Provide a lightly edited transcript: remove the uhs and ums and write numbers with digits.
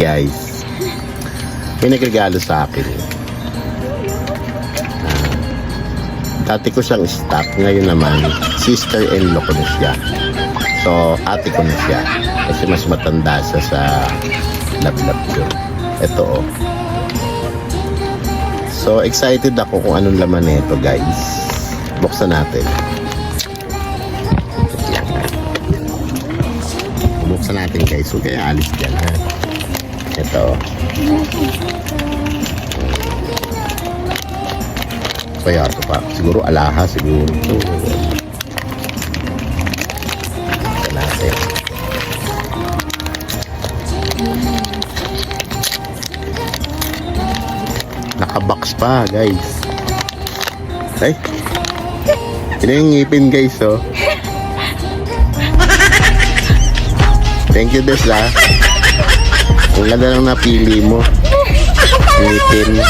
Guys, may nagregalo sa akin. Dati ko siyang stock, ngayon naman sister-in-law ko na siya. So ate ko na siya kasi mas matanda siya sa love ko. Ito oh. So excited ako kung anong laman nito, guys. Buksan natin. Buksan natin, guys. Huwag kayo alis dyan, ha. Ito. Kaya ito pa. Siguro alaha, siguro. Ito natin. Nakabox pa, guys. Ay. Ito yung ngipin, guys, oh. Thank you, Des, ha. Ang ganda lang napili mo. Ngipin.